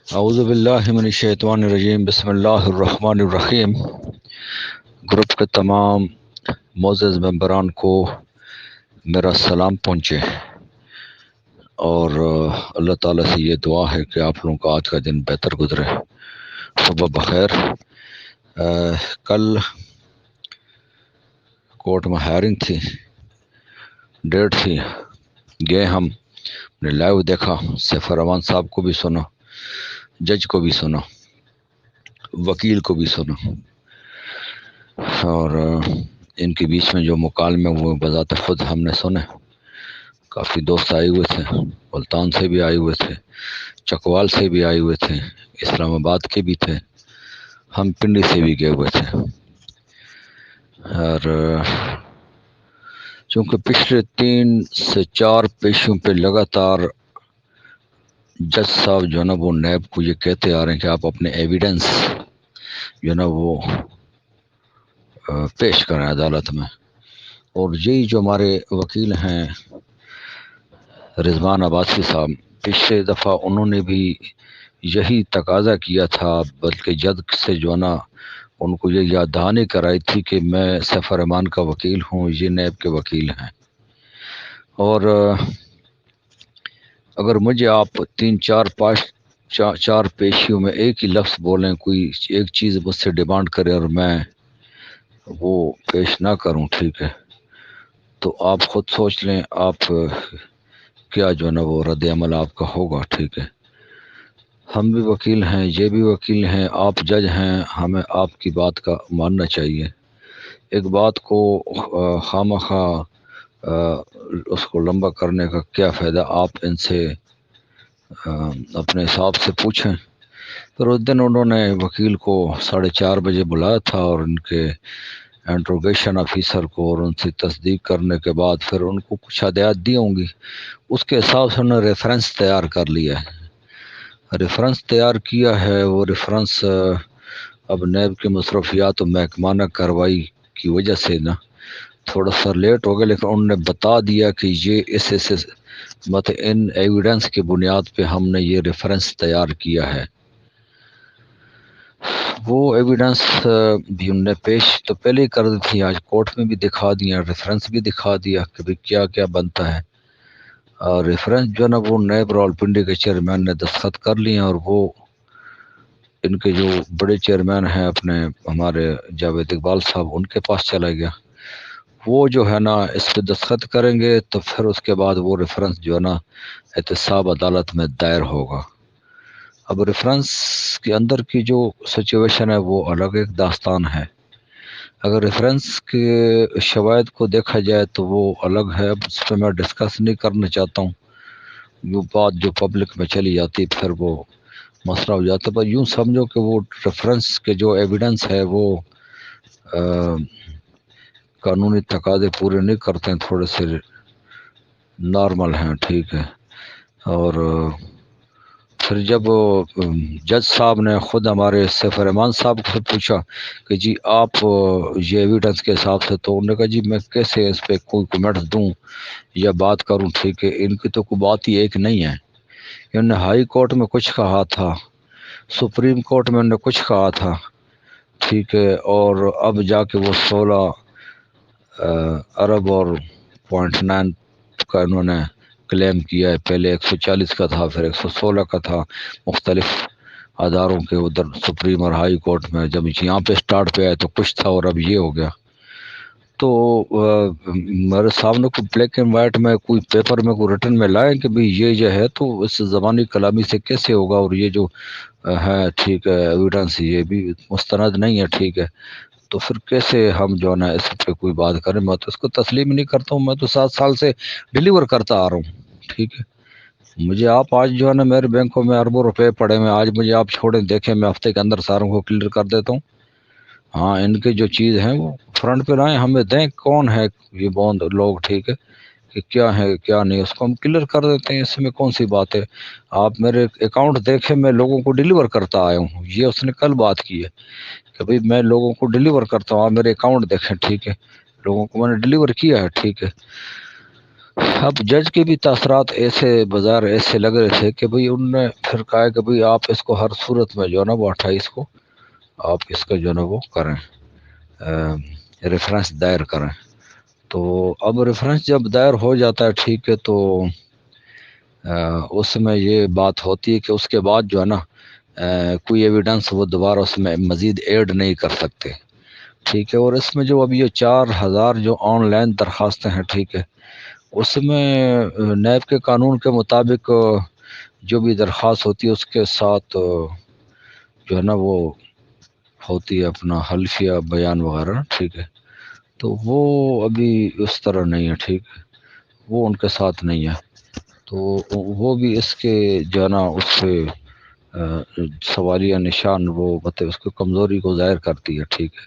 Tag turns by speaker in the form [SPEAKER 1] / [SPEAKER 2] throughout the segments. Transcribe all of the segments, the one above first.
[SPEAKER 1] اعوذ باللہ من الشیطان الرجیم، بسم اللہ الرحمن الرحیم۔ گروپ کے تمام معزز ممبران کو میرا سلام پہنچے، اور اللہ تعالیٰ سے یہ دعا ہے کہ آپ لوگوں کا آج کا دن بہتر گزرے، صبح بخیر۔ کل کورٹ میں ہیئرنگ تھی، ڈیٹ تھی، گئے ہم نے لائیو دیکھا، سیف الرحمان صاحب کو بھی سنا، جج کو بھی سنا، وکیل کو بھی سنا، اور ان کے بیچ میں جو مکالمے وہ بذات خود ہم نے سنے۔ کافی دوست آئے ہوئے تھے، ملتان سے بھی آئے ہوئے تھے، چکوال سے بھی آئے ہوئے تھے، اسلام آباد کے بھی تھے، ہم پنڈی سے بھی گئے ہوئے تھے۔ اور چونکہ پچھلے 3 سے 4 پیشوں پہ لگاتار جج صاحب جو ہے نا وہ نیب کو یہ کہتے آ رہے ہیں کہ آپ اپنے ایویڈنس جو ہے نا وہ پیش کریں عدالت میں، اور یہی جو ہمارے وکیل ہیں رضوان عباسی صاحب، پچھلے دفعہ انہوں نے بھی یہی تقاضا کیا تھا، بلکہ جج سے جو ہے نا ان کو یہ یاد دہانی کرائی تھی کہ میں سیف الرحمان کا وکیل ہوں، یہ نیب کے وکیل ہیں، اور اگر مجھے آپ 3 4 5 4 پیشیوں میں ایک ہی لفظ بولیں، کوئی ایک چیز مجھ سے ڈیمانڈ کرے اور میں وہ پیش نہ کروں، ٹھیک ہے، تو آپ خود سوچ لیں آپ کیا جو ہے نا وہ رد عمل آپ کا ہوگا، ٹھیک ہے۔ ہم بھی وکیل ہیں، یہ بھی وکیل ہیں، آپ جج ہیں، ہمیں آپ کی بات کا ماننا چاہیے۔ ایک بات کو خواہ اس کو لمبا کرنے کا کیا فائدہ، آپ ان سے اپنے حساب سے پوچھیں۔ پھر اس دن انہوں نے وکیل کو 4:30 بجے بلایا تھا، اور ان کے انٹروگیشن آفیسر کو، اور ان سے تصدیق کرنے کے بعد پھر ان کو کچھ ہدایات دی ہوں گی، اس کے حساب سے انہوں نے ریفرنس تیار کر لیا ہے۔ ریفرنس تیار کیا ہے، وہ ریفرنس اب نیب کے مصرفیات و محکمانہ کارروائی کی وجہ سے نا تھوڑا سا لیٹ ہو گیا، لیکن انہوں نے بتا دیا کہ یہ اس مطلب ان ایویڈنس کی بنیاد پہ ہم نے یہ ریفرنس تیار کیا ہے۔ وہ ایویڈنس بھی انہوں نے پیش تو پہلے ہی کر دی تھی، آج کورٹ میں بھی دکھا دیا، ریفرنس بھی دکھا دیا کہ بھی کیا کیا بنتا ہے۔ اور ریفرنس جو ہے نا وہ نیب راولپنڈی کے چیئرمین نے دستخط کر لیے ہیں، اور وہ ان کے جو بڑے چیئرمین ہیں اپنے ہمارے جاوید اقبال صاحب، ان کے پاس چلا گیا، وہ جو ہے نا اس پہ دستخط کریں گے، تو پھر اس کے بعد وہ ریفرنس جو ہے نا احتساب عدالت میں دائر ہوگا۔ اب ریفرنس کے اندر کی جو سچویشن ہے وہ الگ ایک داستان ہے۔ اگر ریفرنس کے شواہد کو دیکھا جائے تو وہ الگ ہے، اب اس پہ میں ڈسکس نہیں کرنا چاہتا ہوں، وہ بات جو پبلک میں چلی جاتی پھر وہ مسئلہ ہو جاتا ہے۔ پر یوں سمجھو کہ وہ ریفرنس کے جو ایویڈنس ہے وہ قانونی تقاضے پورے نہیں کرتے ہیں، تھوڑے سے نارمل ہیں، ٹھیک ہے۔ اور پھر جب جج صاحب نے خود ہمارے سیف الرحمان صاحب سے پوچھا کہ جی آپ یہ ایویڈنس کے حساب سے، تو انہوں نے کہا جی میں کیسے اس پہ کوئی کمنٹس دوں یا بات کروں، ٹھیک ہے، ان کی تو کوئی بات ہی ایک نہیں ہے۔ انہوں نے ہائی کورٹ میں کچھ کہا تھا، سپریم کورٹ میں انہوں نے کچھ کہا تھا، ٹھیک ہے، اور اب جا کے وہ 16 ارب اور 0.9 کا انہوں نے کلیم کیا ہے۔ پہلے 140 کا تھا، پھر 116 کا تھا، مختلف اداروں کے ادھر سپریم اور ہائی کورٹ میں، جب یہاں پہ سٹارٹ پہ آئے تو کچھ تھا اور اب یہ ہو گیا۔ تو میرے سامنے کوئی بلیک اینڈ وائٹ میں کوئی پیپر میں کوئی ریٹن میں لائیں کہ بھئی یہ جو ہے تو اس زبانی کلامی سے کیسے ہوگا، اور یہ جو ہے ٹھیک ہے ایویڈنس یہ بھی مستند نہیں ہے، ٹھیک ہے، تو پھر کیسے ہم جو ہے نا اس پہ کوئی بات کریں۔ میں تو اس کو تسلیم نہیں کرتا ہوں، میں تو 7 سال سے ڈیلیور کرتا آ رہا ہوں، ٹھیک ہے۔ مجھے آپ آج جو ہے نا میرے بینکوں میں اربوں روپے پڑے ہوئے ہیں، آج مجھے آپ چھوڑیں دیکھیں، میں ہفتے کے اندر ساروں کو کلیئر کر دیتا ہوں۔ ہاں ان کے جو چیز ہیں وہ فرنٹ پہ لائیں، ہمیں دیں کون ہے یہ بوند لوگ، ٹھیک ہے، کہ کیا ہے کیا نہیں، اس کو ہم کلیئر کر دیتے ہیں، اس میں کون سی بات ہے۔ آپ میرے اکاؤنٹ دیکھیں، میں لوگوں کو ڈیلیور کرتا آیا ہوں، یہ اس نے کل بات کی ہے کہ بھئی میں لوگوں کو ڈیلیور کرتا ہوں، آپ میرے اکاؤنٹ دیکھیں، ٹھیک ہے، لوگوں کو میں نے ڈیلیور کیا ہے، ٹھیک ہے۔ اب جج کے بھی تاثرات ایسے بازار ایسے لگ رہے تھے کہ بھئی انہوں نے پھر کہا کہ بھئی آپ اس کو ہر صورت میں جو ہے نا وہ 28 کو آپ اس کا جو ہے نا وہ کریں، ریفرنس دائر کریں۔ تو اب ریفرنس جب دائر ہو جاتا ہے ٹھیک ہے، تو اس میں یہ بات ہوتی ہے کہ اس کے بعد جو ہے نا کوئی ایویڈنس وہ دوبارہ اس میں مزید ایڈ نہیں کر سکتے، ٹھیک ہے۔ اور اس میں جو ابھی یہ 4000 جو آن لائن درخواستیں ہیں ٹھیک ہے، اس میں نیب کے قانون کے مطابق جو بھی درخواست ہوتی ہے اس کے ساتھ جو ہے نا وہ ہوتی ہے اپنا حلفیہ بیان وغیرہ، ٹھیک ہے۔ تو وہ ابھی اس طرح نہیں ہے، ٹھیک ہے، وہ ان کے ساتھ نہیں ہے۔ تو وہ بھی اس کے جو ہے نا اس سے سوالیہ نشان وہ اس کی کمزوری کو ظاہر کرتی ہے، ٹھیک ہے،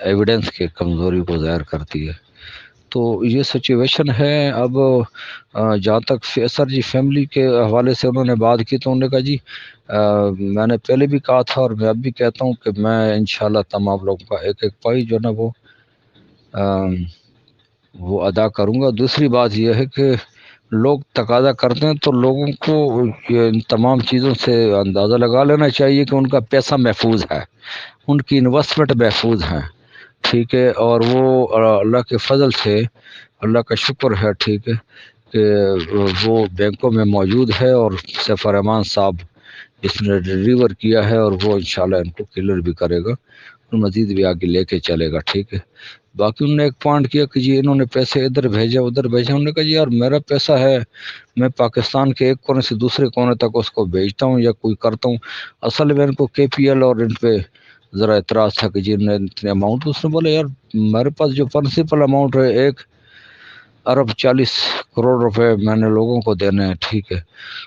[SPEAKER 1] ایویڈنس کے کمزوری کو ظاہر کرتی ہے۔ تو یہ سچویشن ہے۔ اب جہاں تک فیصل جی فیملی کے حوالے سے انہوں نے بات کی، تو انہوں نے کہا جی میں نے پہلے بھی کہا تھا اور میں اب بھی کہتا ہوں کہ میں انشاءاللہ تمام لوگوں کا ایک ایک پائی جو ہے نا وہ ادا کروں گا۔ دوسری بات یہ ہے کہ لوگ تقاضا کرتے ہیں تو لوگوں کو ان تمام چیزوں سے اندازہ لگا لینا چاہیے کہ ان کا پیسہ محفوظ ہے، ان کی انویسٹمنٹ محفوظ ہے، ٹھیک ہے۔ اور وہ اللہ کے فضل سے، اللہ کا شکر ہے ٹھیک ہے کہ وہ بینکوں میں موجود ہے، اور سیف الرحمان صاحب جس نے ڈلیور کیا ہے، اور وہ انشاءاللہ ان کو کلیئر بھی کرے گا، مزید بھی آگے لے کے چلے گا، ٹھیک ہے۔ باقی انہوں نے ایک پوائنٹ کیا کہ جی انہوں نے پیسے ادھر بھیجے ادھر بھیجے، انہوں نے کہا جی یار میرا پیسہ ہے، میں پاکستان کے ایک کونے سے دوسرے کونے تک اس کو بھیجتا ہوں یا کوئی کرتا ہوں۔ اصل میں ان کو کے پی ایل اور ان پہ ذرا اعتراض تھا کہ جی نے اتنے اماؤنٹ، اس نے بولا یار میرے پاس جو پرنسپل اماؤنٹ ہے 1,40 کروڑ روپے میں نے لوگوں کو دینے ہیں، ٹھیک ہے،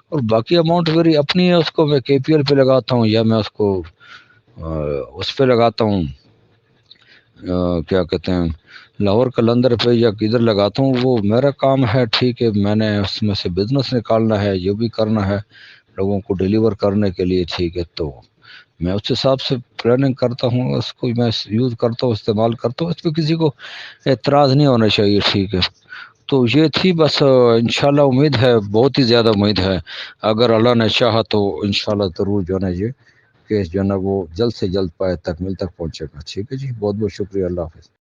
[SPEAKER 1] اور باقی اماؤنٹ میری اپنی ہے، اس کو میں کے پی ایل پہ لگاتا ہوں یا میں اس کو اس پہ لگاتا ہوں، کیا کہتے ہیں لاہور قلندر پہ یا کدھر لگاتا ہوں، وہ میرا کام ہے، ٹھیک ہے۔ میں نے اس میں سے بزنس نکالنا ہے، جو بھی کرنا ہے لوگوں کو ڈیلیور کرنے کے لیے، ٹھیک ہے۔ تو میں اس حساب سے پلاننگ کرتا ہوں، اس کو میں یوز کرتا ہوں، استعمال کرتا ہوں، اس پہ کسی کو اعتراض نہیں ہونا چاہیے، ٹھیک ہے۔ تو یہ تھی بس، انشاءاللہ امید ہے، بہت ہی زیادہ امید ہے، اگر اللہ نے چاہا تو انشاءاللہ ضرور جو ہے نا یہ کیس جو ہے نا وہ جلد سے جلد پائے تکمیل تک پہنچے گا، ٹھیک ہے جی۔ بہت بہت شکریہ، اللہ حافظ۔